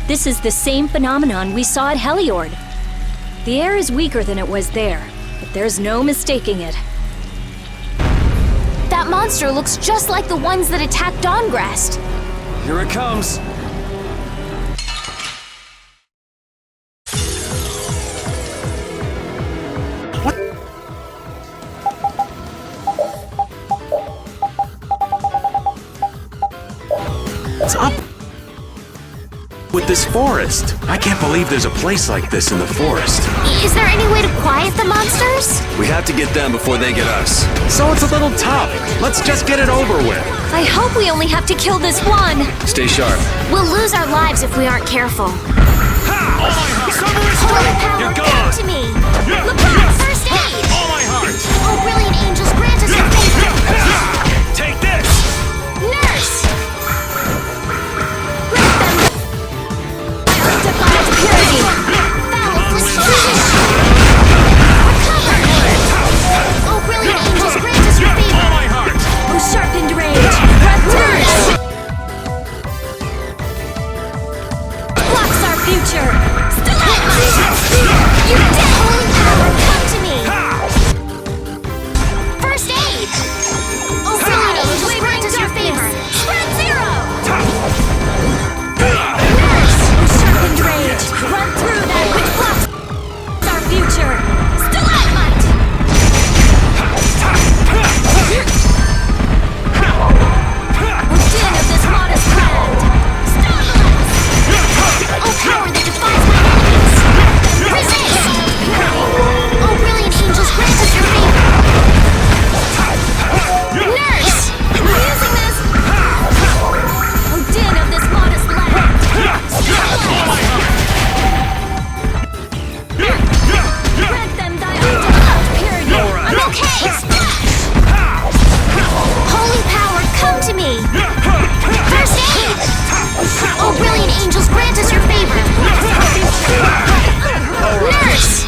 This is the same phenomenon we saw at Heliord. The air is weaker than it was there, but there's no mistaking it. That monster looks just like the ones that attacked Dawngrest. Here it comes. What's up with this forest? I can't believe there's a place like this in the forest. Is there any way to quiet the monsters? We have to get them before they get us. So it's a little tough. Let's just get it over with. I hope we only have to kill this one. Stay sharp. We'll lose our lives if we aren't careful. You're Come gone. to me. Look out, first aid. All my heart. Oh, brilliant angels, grant us your favor. Take this. Nurse. Grant them undefiled purity. Foul flesh. Oh, brilliant angels, grant us your favor. All my heart. Oh, sharpened rage! Run through it! Blocks our future. Stalagmite! You dead holy power, come to me. First aid. Oh, brilliant angels, grant us your favor. Spread zero. Nurse. Oh, sharpened rage! Run through that which blocks our future! Stalagmite! Oh, din of this modest land! Starlights! Oh, power that defies my enemies. Resist. Oh, brilliant angels, grant us your favor. Nurse. I'm using this! Oh, din of this modest land! Grant them thy undefiled purity! I'm okay. Holy power, come to me. First aid. Oh, brilliant angels, grant us your favor. Nurse.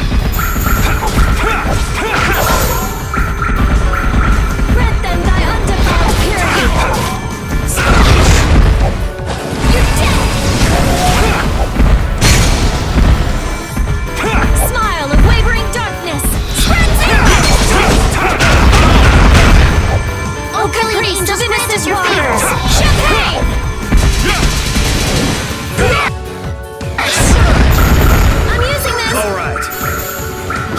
Grant them thy undefiled purity! You're dead! Smile of wavering darkness! Spread zero! Oh, brilliant angels, grant us your favor. Champagne! I'm using this! All right.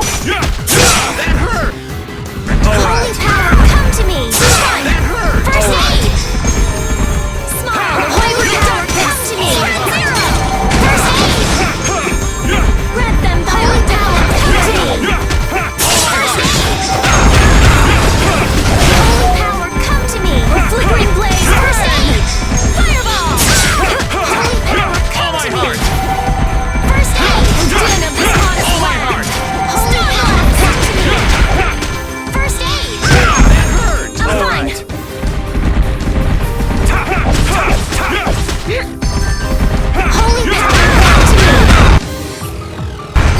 That hurt. All Holy right. power, come to me. Fine. That hurt. First aid. Smile of Holy wavering power, darkness! come to me. Zero! First aid. Grant them thy Holy power, come to me. First aid. Holy power, come to me. Flickering blaze! First aid. Fireball! Holy power, come to me. First aid. Din of this modest land! Holy power, come to me. First aid. That hurt. I'm All fine! right. Holy power, come to me.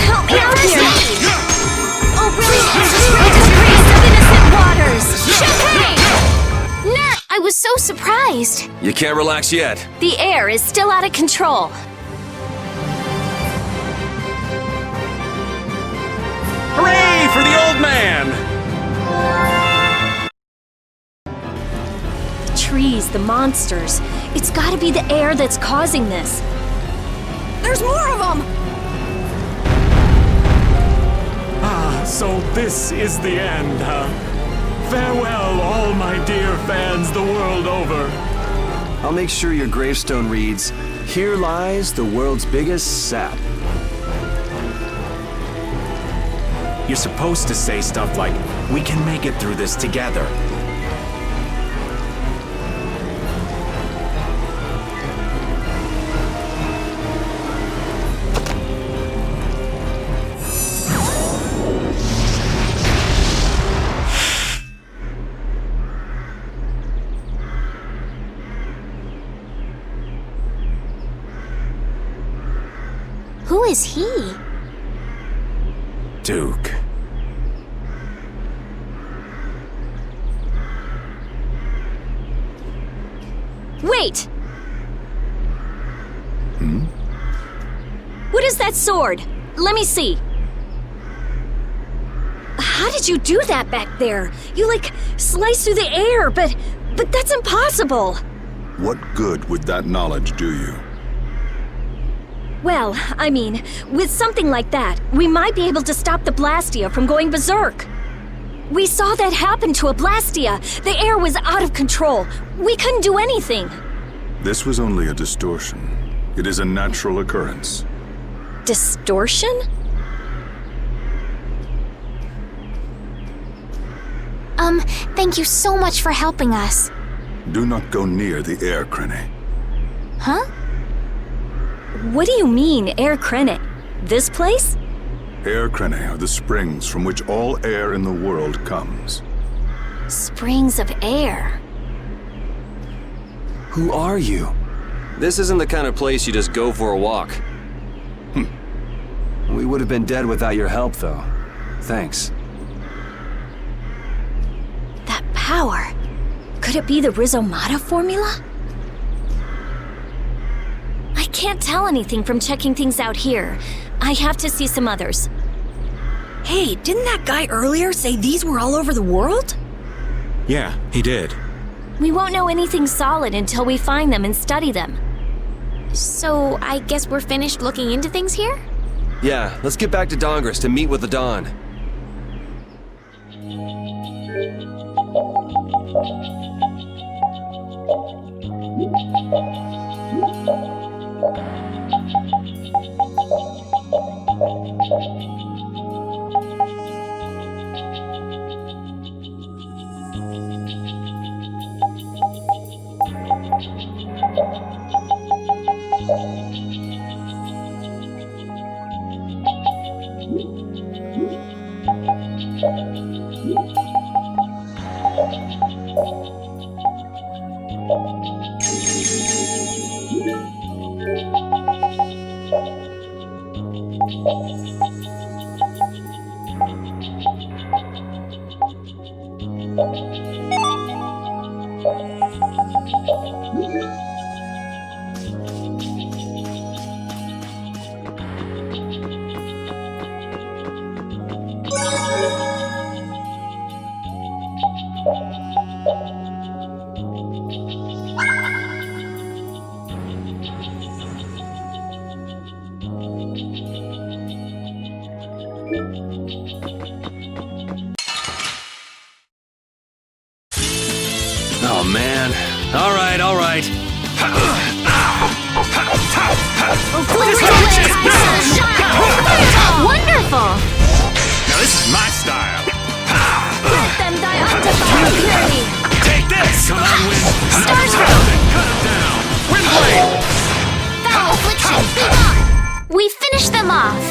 Help me out First here! aid. Oh, brilliant angels, grant us your Priest grace. of innocent waters! Champagne! Nurse, I was so surprised. You can't relax yet. The air is still out of control. Hooray for the old man! trees, the monsters. It's gotta be the air that's causing this. There's more of them! Ah, so this is the end, huh? Farewell, all my dear fans the world over. I'll make sure your gravestone reads, "Here lies the world's biggest sap." You're supposed to say stuff like, "We can make it through this together." Who is he? Duke. Wait! What is that sword? Let me see. How did you do that back there? You, like, sliced through the air, but that's impossible! What good would that knowledge do you? Well, I mean, with something like that, we might be able to stop the blastia from going berserk. We saw that happen to a blastia. The air was out of control. We couldn't do anything. This was only a distortion. It is a natural occurrence. Distortion? Thank you so much for helping us. Do not go near the air crene. Huh? What do you mean, air crene? This place? Air crene are the springs from which all air in the world comes. Springs of air. Who are you? This isn't the kind of place you just go for a walk. We would have been dead without your help, though. Thanks. That power. Could it be the Rhizomata formula? I can't tell anything from checking things out here. I have to see some others. Hey, didn't that guy earlier say these were all over the world? Yeah, he did. We won't know anything solid until we find them and study them. So, I guess we're finished looking into things here? Yeah, let's get back to Dongris to meet with the Dawn. Oh, man. All right, all right. Wonderful! Now this is my style. Let them die undefined purity! Take this! Come on, Wind. Stars Cut him down. Windblade! Foul affliction, be gone! We finished them off!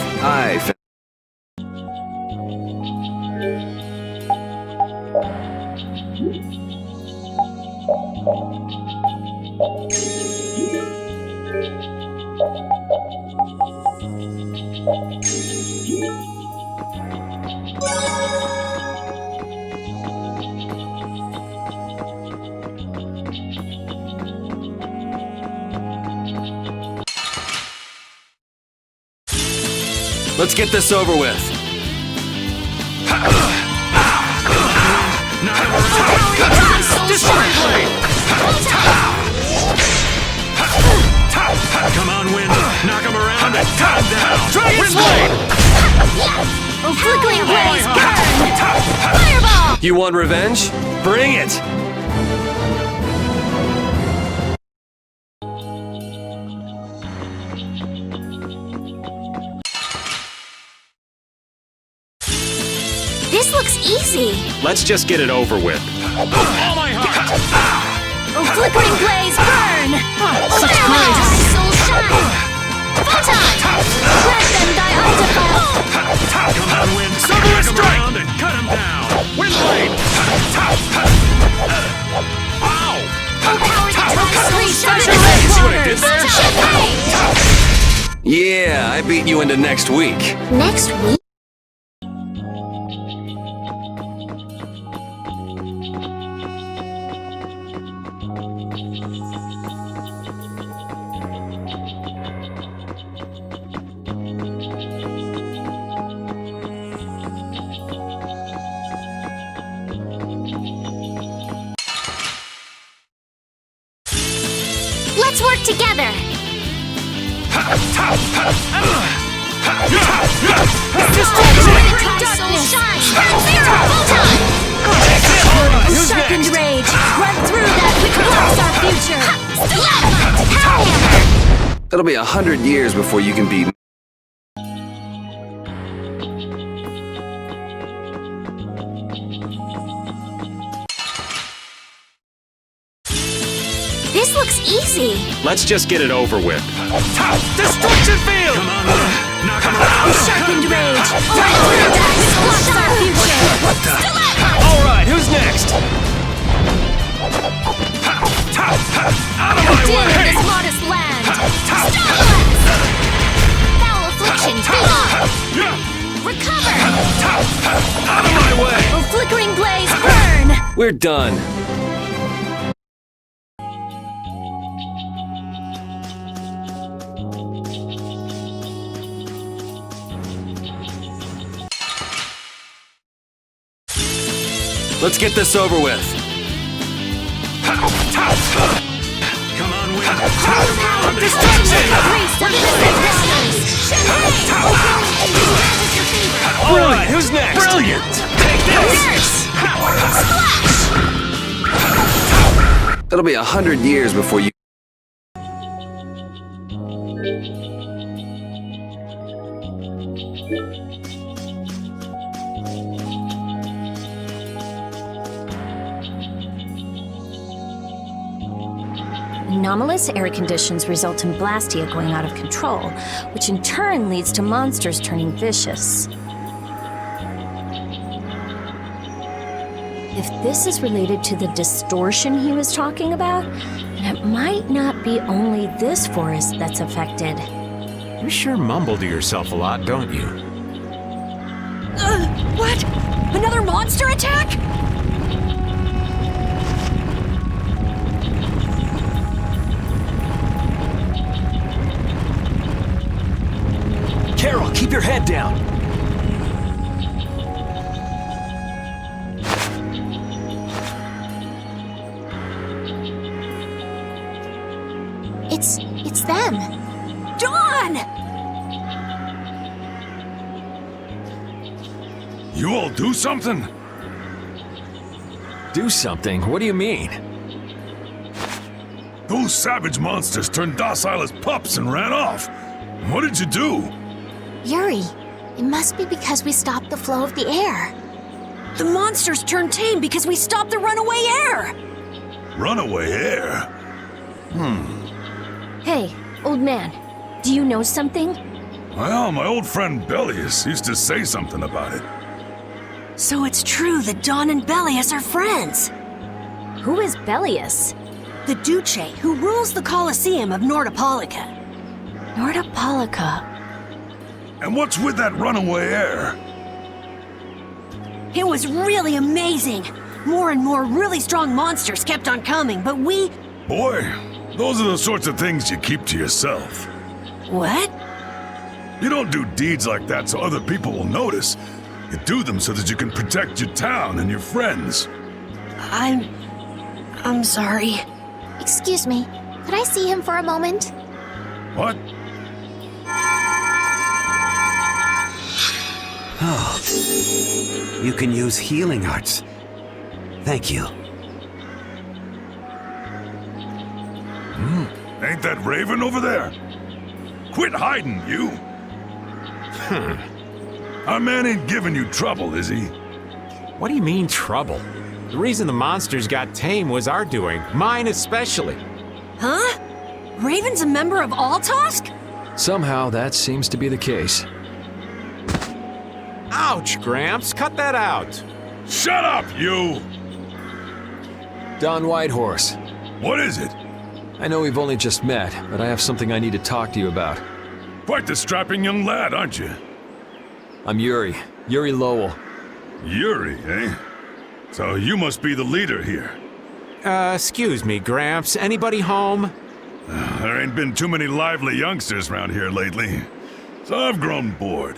Let's get this over with. Destroy blade! Oh, flickering blaze, burn! Fireball! You want revenge? Bring it! This looks easy. Let's just get it over with. All my heart! Oh, flickering blaze, burn! Such grace. Soul shine. Photon. Let them die ultified! Come on, wind! Knock 'em around and cut 'em down! Wind blade! Ow! Oh, power that drives soul shine. See what I did there? Champagne. Yeah, I beat you into next week. Next week? Let's work together. Soul shine. Zero. Photon. Sharpened rage! Run through that which blocks our future! Hammer. It'll be 100 years before you can beat me. This looks easy. Let's just get it over with. Destruction field! Come on, wind! Knock 'em around! Sharpened rage! Run through that which blocks our future! All right, who's next? Out of my Din in way! this modest land! Foul affliction. Be off. Recover. Out of my way! Oh, flickering blaze, burn! We're done. Let's get this over with. Come on, wind! Destruction! All right, who's next? Brilliant! Take this! It'll be 100 years before you. Anomalous air conditions result in blastia going out of control, which in turn leads to monsters turning vicious. If this is related to the distortion he was talking about, then it might not be only this forest that's affected. You sure mumble to yourself a lot, don't you? What? Another monster attack? Carol, keep your head down. It's them. Dawn! You all do something? Do something? What do you mean? Those savage monsters turned docile as pups and ran off. What did you do? Yuri, it must be because we stopped the flow of the air. The monsters turned tame because we stopped the runaway air! Runaway air? Hey, old man, do you know something? Well, my old friend Bellius used to say something about it. So it's true that Dawn and Bellius are friends. Who is Bellius? The Duce who rules the Colosseum of Nordopolica. Nordopolica. And what's with that runaway air? It was really amazing. More and more really strong monsters kept on coming, but we... Boy, those are the sorts of things you keep to yourself. What? You don't do deeds like that so other people will notice. You do them so that you can protect your town and your friends. I'm sorry. Excuse me, could I see him for a moment? What? You can use healing arts. Thank you. Ain't that Raven over there? Quit hiding, you! Our man ain't giving you trouble, is he? What do you mean, trouble? The reason the monsters got tame was our doing, mine especially. Huh? Raven's a member of Altosk? Somehow that seems to be the case. Ouch, Gramps, cut that out. Shut up, you! Don Whitehorse. What is it? I know we've only just met, but I have something I need to talk to you about. Quite the strapping young lad, aren't you? I'm Yuri Lowell. Yuri, eh? So you must be the leader here. Excuse me, Gramps, anybody home? There ain't been too many lively youngsters around here lately, so I've grown bored.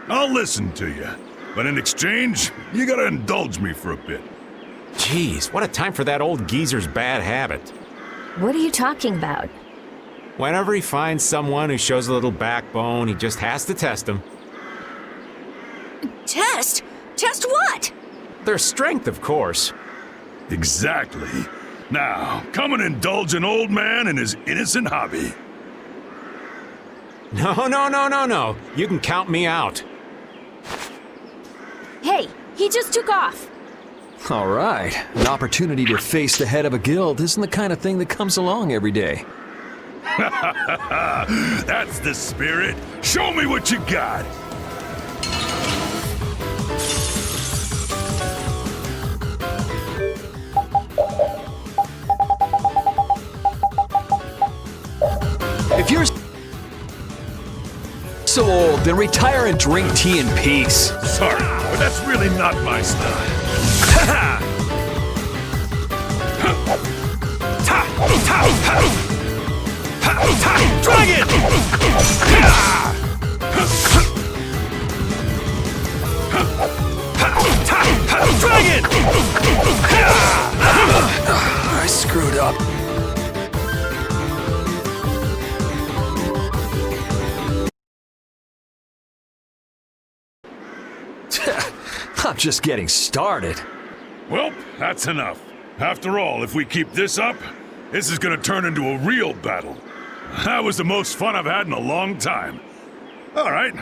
I'll listen to you, but in exchange, you gotta indulge me for a bit. Jeez, what a time for that old geezer's bad habit. What are you talking about? Whenever he finds someone who shows a little backbone, he just has to test them. Test? Test what? Their strength, of course. Exactly. Now, come and indulge an old man in his innocent hobby. No. You can count me out. Hey, he just took off. All right, an opportunity to face the head of a guild isn't the kind of thing that comes along every day. That's the spirit. Show me what you got. If you're so old, then retire and drink tea in peace. Sorry, but that's really not my style. Dragon! Dragon! I screwed up. I'm just getting started. Well, that's enough. After all, if we keep this up, this is gonna turn into a real battle. That was the most fun I've had in a long time. All right,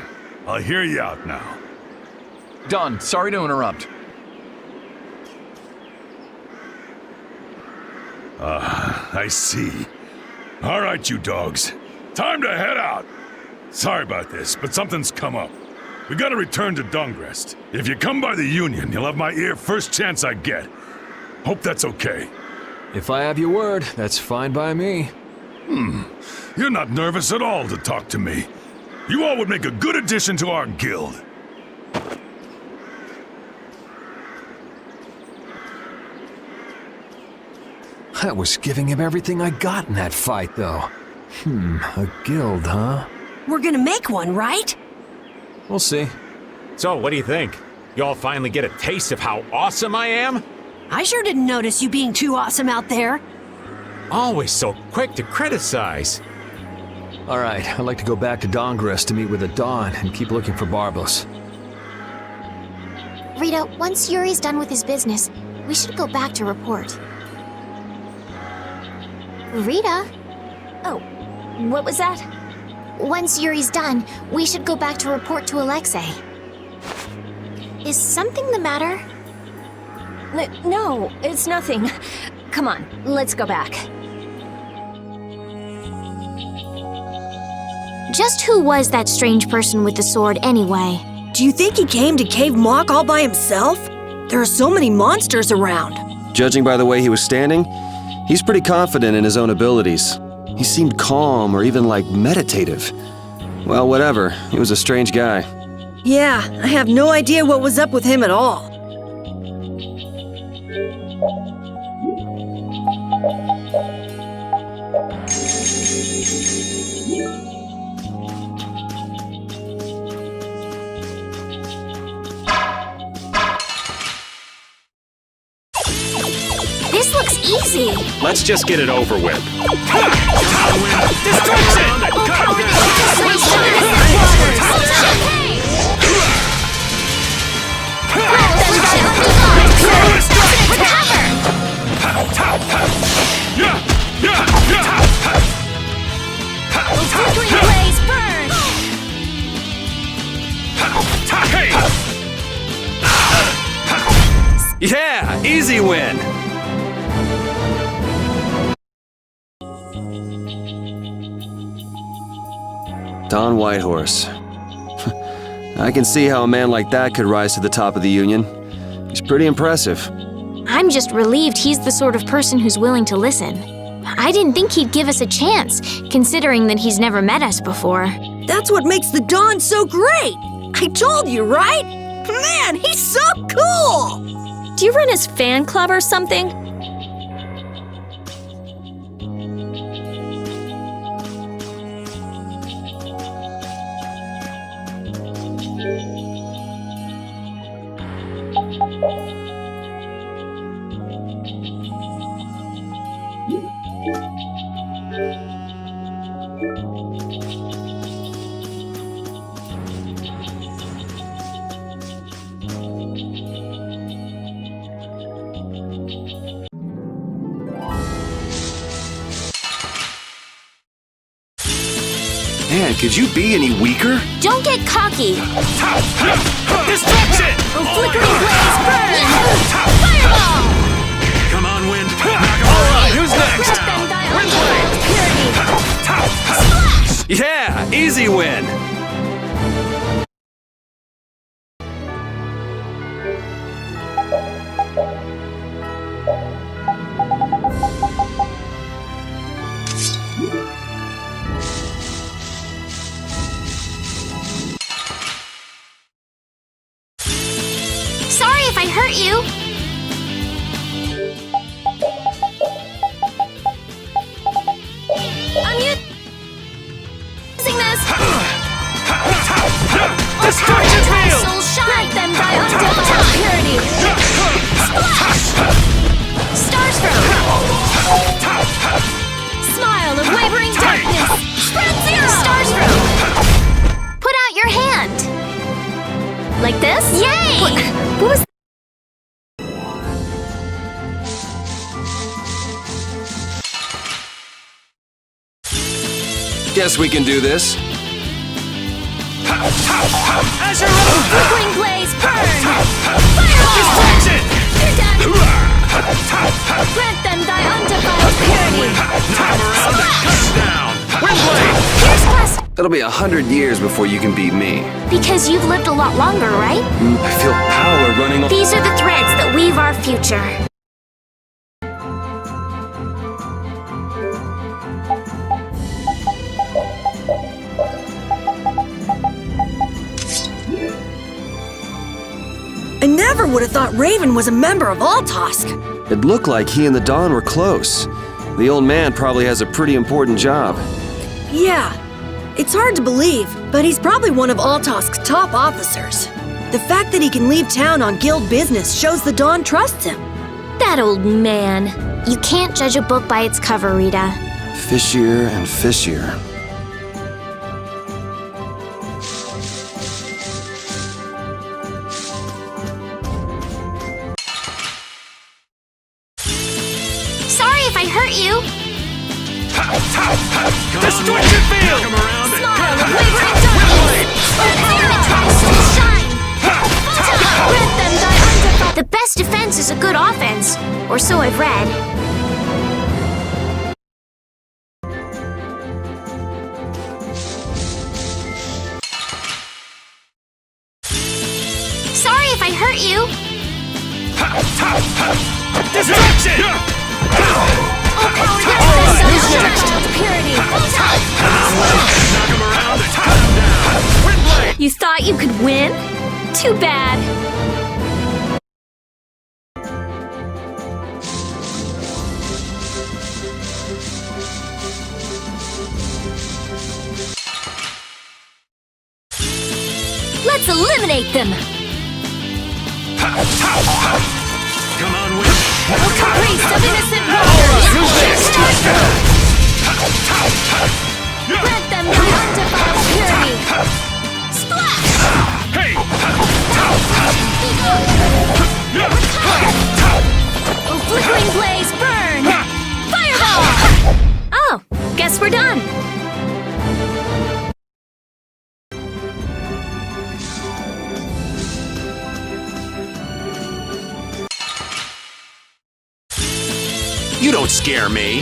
I'll hear you out now. Don, sorry to interrupt. I see. All right, you dogs. Time to head out. Sorry about this, but something's come up. We gotta return to Dungrest. If you come by the Union, you'll have my ear first chance I get. Hope that's okay. If I have your word, that's fine by me. You're not nervous at all to talk to me. You all would make a good addition to our guild. I was giving him everything I got in that fight, though. A guild, huh? We're gonna make one, right? We'll see. So, what do you think? You all finally get a taste of how awesome I am? I sure didn't notice you being too awesome out there. Always so quick to criticize. All right, I'd like to go back to Dungrest to meet with the Dawn and keep looking for Barbos. Rita, once Yuri's done with his business, we should go back to report. Rita? Oh, what was that? Once Yuri's done, we should go back to report to Alexei. Is something the matter? No, it's nothing. Come on, let's go back. Just who was that strange person with the sword anyway? Do you think he came to Keiv Moc all by himself? There are so many monsters around. Judging by the way he was standing, he's pretty confident in his own abilities. He seemed calm or even like meditative. Well, whatever. He was a strange guy. Yeah, I have no idea what was up with him at all. This looks easy. Let's just get it over with. Flickering blaze, burn! Yeah, easy win. Don Whitehorse. I can see how a man like that could rise to the top of the Union. He's pretty impressive. I'm just relieved he's the sort of person who's willing to listen. I didn't think he'd give us a chance, considering that he's never met us before. That's what makes the Don so great! I told you, right? Man, he's so cool! Do you run his fan club or something? Man, could you be any weaker? Don't get cocky! Destruction! Oh, flickering blaze, burn! Fireball! Come on, Wind. Alright, who's next? Let them die on purity! Yeah, easy win. Sorry if I hurt you. I'm using this! Destruction field! Soul shine! Let them die on purity! Stars throw! Smile of wavering darkness! Spread zero! Stars throw! Put out your hand! Like this? Yay! What was Guess we can do this. flickering blaze, burn! Fireball! Destruction! You're done! Let them die undefiled purity! Knock 'em around and cut 'em down! Windblade! Here's plus It'll be 100 years before you can beat me. because you've lived a lot longer, right? I feel power running. These are the threads that weave our future. I never would have thought Raven was a member of Altosk. It looked like he and the Dawn were close. The old man probably has a pretty important job. Yeah, it's hard to believe, but he's probably one of Altosk's top officers. The fact that he can leave town on guild business shows the Dawn trusts him. That old man. You can't judge a book by its cover, Rita. Fishier and fishier. Sorry if I hurt you. Destruction field! Knock 'em around and Smile cut of 'em wavering down! darkness! Spread zero! Soul shine. Let them die undefiled! The best defense is a good offense, or so I've read. Sorry if I hurt you. Destruction! Oh, power, Who's next? purity! Knock 'em around and cut 'em down! Windblade! You thought you could win? Too bad. Let's eliminate them! Come on, Wind! A caprice of innocent waters! Who's next? Let them die undefiled purity! Splash! Hey! done! You don't scare me.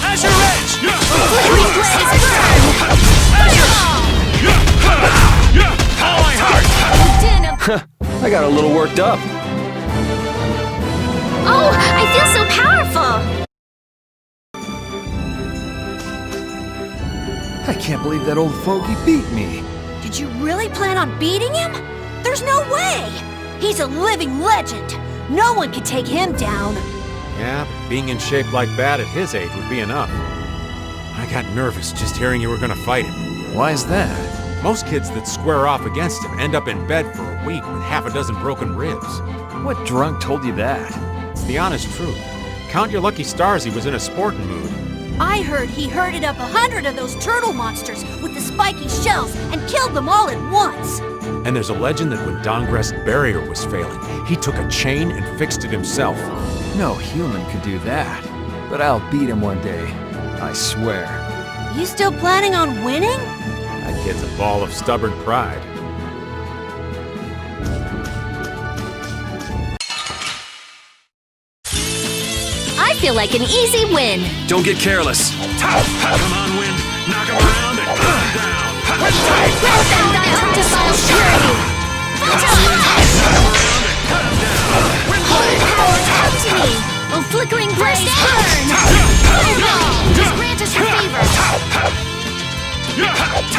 Azure Edge! Flickering blaze burn! All my heart! Din of... I got a little worked up. Oh, I feel so powerful! I can't believe that old fogey beat me. Did you really plan on beating him? There's no way! He's a living legend! No one can take him down! Yeah, but being in shape like that at his age would be enough. I got nervous just hearing you were gonna fight him. Why is that? Most kids that square off against him end up in bed for a week with half a dozen broken ribs. What drunk told you that? It's the honest truth. Count your lucky stars he was in a sporting mood. I heard he herded up 100 of those turtle monsters with the spiky shells and killed them all at once! And there's a legend that when Dongrest's barrier was failing, he took a chain and fixed it himself. No human could do that. But I'll beat him one day. I swear. You still planning on winning? That kid's a ball of stubborn pride. I feel like an easy win. Don't get careless. Come on, Wind. Knock him around and cut him down. Oh, flickering blaze burn! Fireball! Just grant us your favor!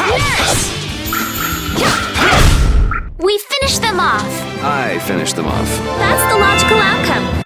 Nurse! We finished them off! I finished them off. That's the logical outcome.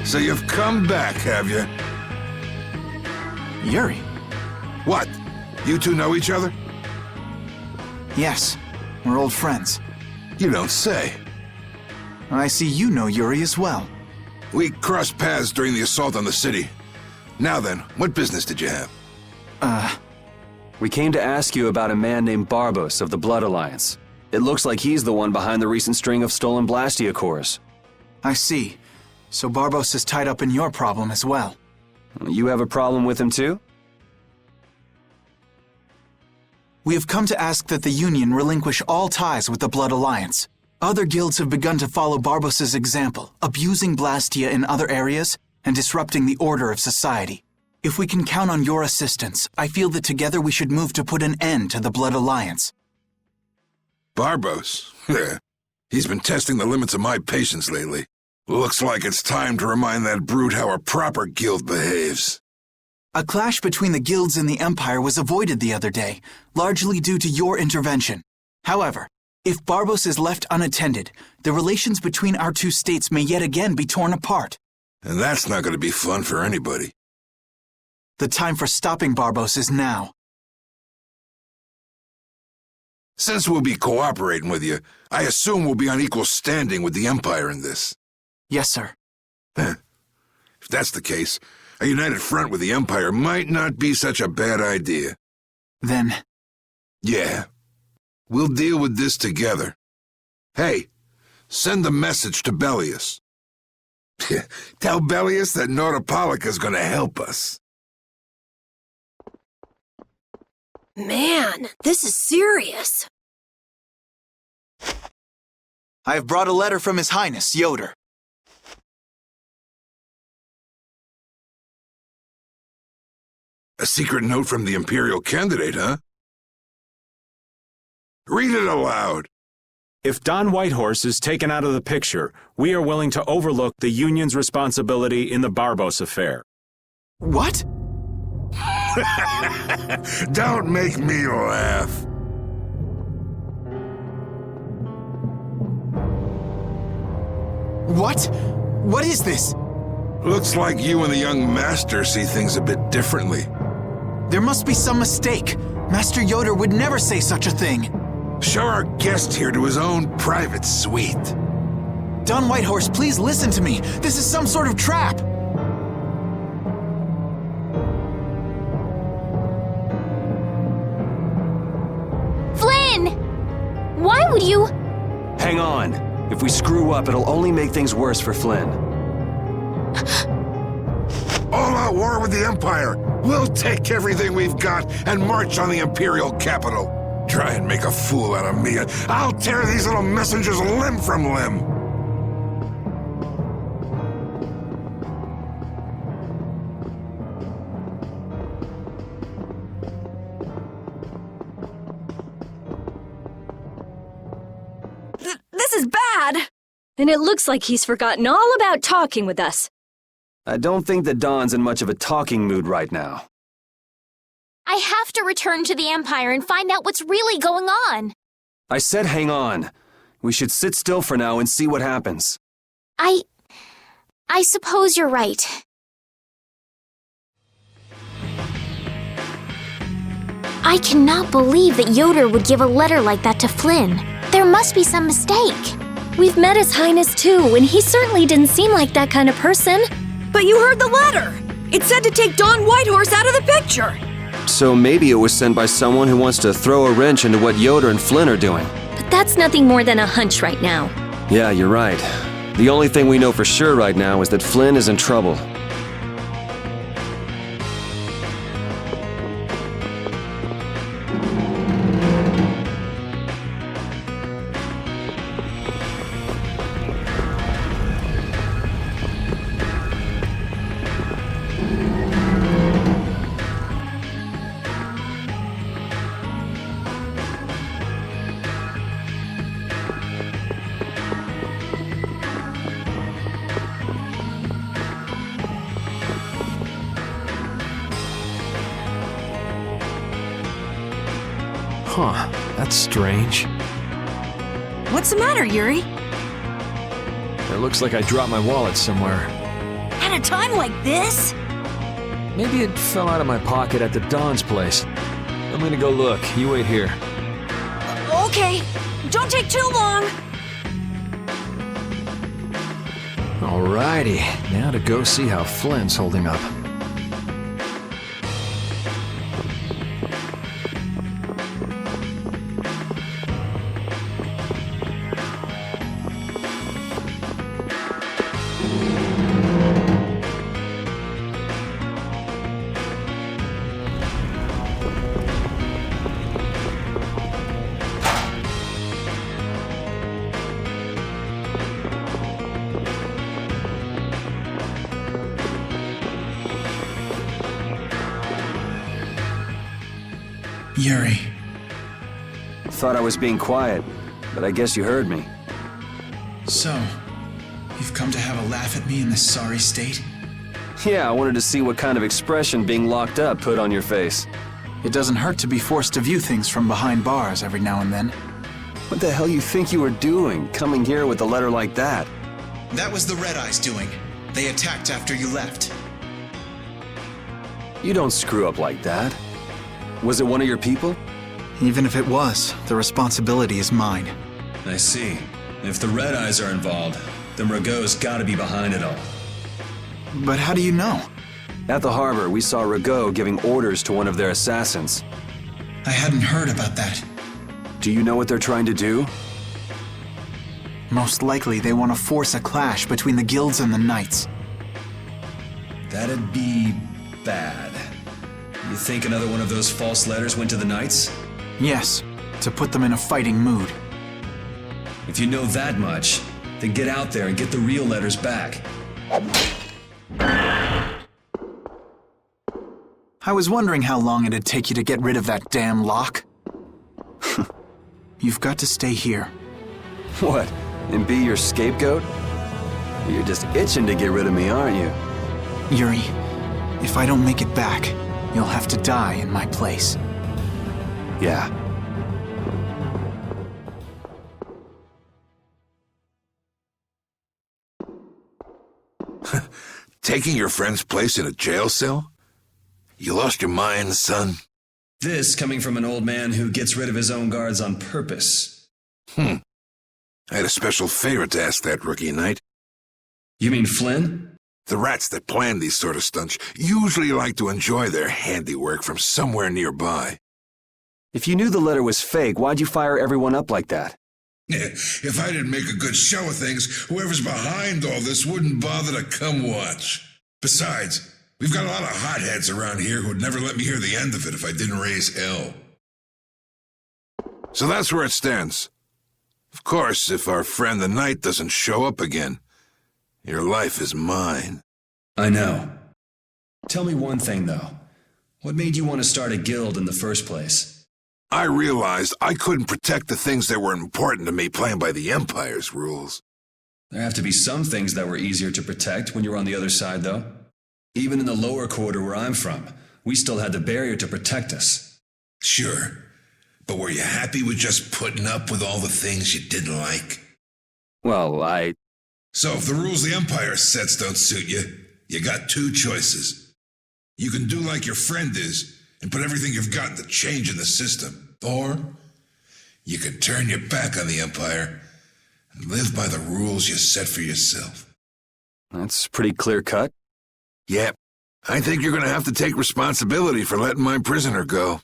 So you've come back, have you? Yuri? What? You two know each other? Yes, we're old friends. You don't say. I see you know Yuri as well. We crossed paths during the assault on the city. Now then, what business did you have? We came to ask you about a man named Barbos of the Blood Alliance. It looks like he's the one behind the recent string of stolen blastia cores. I see. So Barbos is tied up in your problem as well. You have a problem with him too? We have come to ask that the Union relinquish all ties with the Blood Alliance. Other guilds have begun to follow Barbos' example, abusing blastia in other areas and disrupting the order of society. If we can count on your assistance, I feel that together we should move to put an end to the Blood Alliance. Barbos? He's been testing the limits of my patience lately. Looks like it's time to remind that brute how a proper guild behaves. A clash between the guilds and the Empire was avoided the other day, largely due to your intervention. However, if Barbos is left unattended, the relations between our two states may yet again be torn apart. And that's not going to be fun for anybody. The time for stopping Barbos is now. Since we'll be cooperating with you, I assume we'll be on equal standing with the Empire in this. Yes, sir. If that's the case, a united front with the Empire might not be such a bad idea. Then... Yeah. We'll deal with this together. Hey, send a message to Bellius. Tell Bellius that Nordopolica's gonna help us. Man, this is serious. I have brought a letter from His Highness, Yoder. A secret note from the Imperial candidate, huh? Read it aloud. If Don Whitehorse is taken out of the picture, we are willing to overlook the Union's responsibility in the Barbos affair. What? Don't make me laugh. What? What is this? Looks like you and the young master see things a bit differently. There must be some mistake. Master Yoder would never say such a thing. Show our guest here to his own private suite. Don Whitehorse, please listen to me. This is some sort of trap. Flynn! Why would you... Hang on. If we screw up, it'll only make things worse for Flynn. All-out war with the Empire. We'll take everything we've got and march on the Imperial capital. Try and make a fool out of me, and I'll tear these little messengers limb from limb. This is bad! And it looks like he's forgotten all about talking with us. I don't think that Don's in much of a talking mood right now. I have to return to the Empire and find out what's really going on. I said hang on. We should sit still for now and see what happens. I suppose you're right. I cannot believe that Yoder would give a letter like that to Flynn. There must be some mistake. We've met His Highness too, and he certainly didn't seem like that kind of person. But you heard the letter! It said to take Don Whitehorse out of the picture! So maybe it was sent by someone who wants to throw a wrench into what Yoder and Flynn are doing. But that's nothing more than a hunch right now. Yeah, you're right. The only thing we know for sure right now is that Flynn is in trouble. Huh, that's strange. What's the matter, Yuri? It looks like I dropped my wallet somewhere. At a time like this? Maybe it fell out of my pocket at the Don's place. I'm gonna go look. You wait here. Okay. Don't take too long. Alrighty, now to go see how Flynn's holding up. Yuri. Thought I was being quiet, but I guess you heard me. So, you've come to have a laugh at me in this sorry state? Yeah, I wanted to see what kind of expression being locked up put on your face. It doesn't hurt to be forced to view things from behind bars every now and then. What the hell you think you were doing, coming here with a letter like that? That was the Red Eyes doing. They attacked after you left. You don't screw up like that. Was it one of your people? Even if it was, the responsibility is mine. I see. If the Red Eyes are involved, then Rago's gotta be behind it all. But how do you know? At the harbor, we saw Rago giving orders to one of their assassins. I hadn't heard about that. Do you know what they're trying to do? Most likely they want to force a clash between the guilds and the knights. That'd be bad. You think another one of those false letters went to the knights? Yes, to put them in a fighting mood. If you know that much, then get out there and get the real letters back. I was wondering how long it'd take you to get rid of that damn lock. You've got to stay here. What? And be your scapegoat? You're just itching to get rid of me, aren't you? Yuri, if I don't make it back, you'll have to die in my place. Yeah. Taking your friend's place in a jail cell? You lost your mind, son? This coming from an old man who gets rid of his own guards on purpose. I had a special favor to ask that rookie knight. You mean Flynn? The rats that plan these sort of stunts usually like to enjoy their handiwork from somewhere nearby. If you knew the letter was fake, why'd you fire everyone up like that? If I didn't make a good show of things, whoever's behind all this wouldn't bother to come watch. Besides, we've got a lot of hotheads around here who'd never let me hear the end of it if I didn't raise hell. So that's where it stands. Of course, if our friend the knight doesn't show up again, your life is mine. I know. Tell me one thing, though. What made you want to start a guild in the first place? I realized I couldn't protect the things that were important to me playing by the Empire's rules. There have to be some things that were easier to protect when you were on the other side, though. Even in the lower quarter where I'm from, we still had the barrier to protect us. Sure. But were you happy with just putting up with all the things you didn't like? Well, So if the rules the Empire sets don't suit you, you got two choices. You can do like your friend is, and put everything you've got into change in the system. Or you can turn your back on the Empire and live by the rules you set for yourself. That's pretty clear-cut. Yep. I think you're gonna have to take responsibility for letting my prisoner go.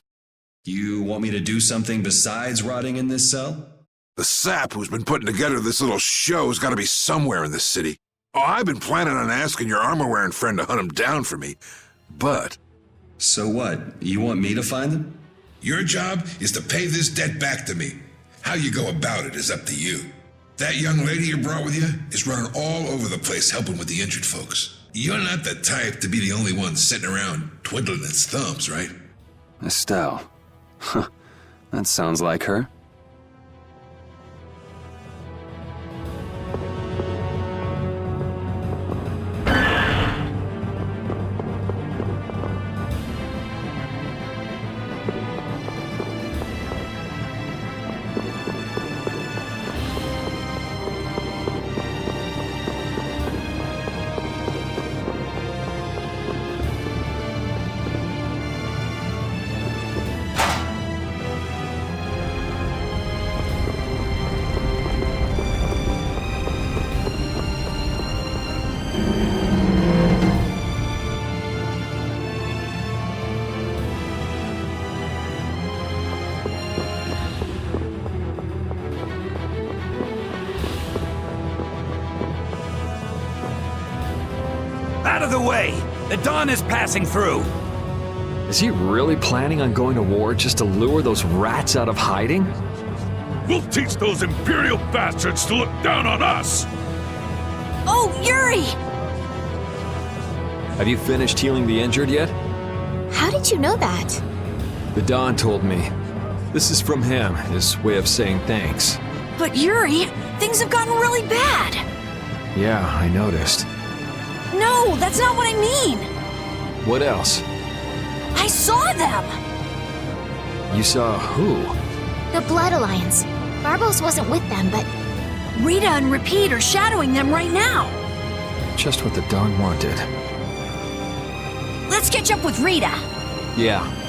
You want me to do something besides rotting in this cell? The sap who's been putting together this little show's gotta be somewhere in this city. Oh, I've been planning on asking your armor-wearing friend to hunt him down for me, but... So what? You want me to find them? Your job is to pay this debt back to me. How you go about it is up to you. That young lady you brought with you is running all over the place helping with the injured folks. You're not the type to be the only one sitting around twiddling its thumbs, right? Estelle. Huh. That sounds like her. Out of the way! The dawn is passing through! Is he really planning on going to war just to lure those rats out of hiding? We'll teach those Imperial bastards to look down on us! Oh, Yuri! Have you finished healing the injured yet? How did you know that? The Don told me. This is from him, his way of saying thanks. But Yuri, things have gotten really bad! Yeah, I noticed. No, that's not what I mean! What else? I saw them! You saw who? The Blood Alliance. Barbos wasn't with them, but... Rita and Repeat are shadowing them right now! Just what the Don wanted. Let's catch up with Rita! Yeah.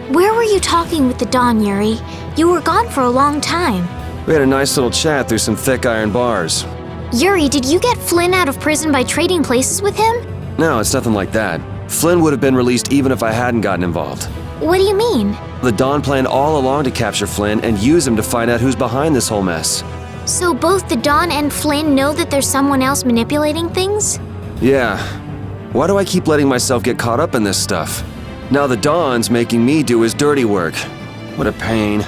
Where were you talking with the Don, Yuri? You were gone for a long time. We had a nice little chat through some thick iron bars. Yuri, did you get Flynn out of prison by trading places with him? No, it's nothing like that. Flynn would have been released even if I hadn't gotten involved. What do you mean? The Don planned all along to capture Flynn and use him to find out who's behind this whole mess. So both the Don and Flynn know that there's someone else manipulating things? Yeah. Why do I keep letting myself get caught up in this stuff? Now the Don's making me do his dirty work. What a pain.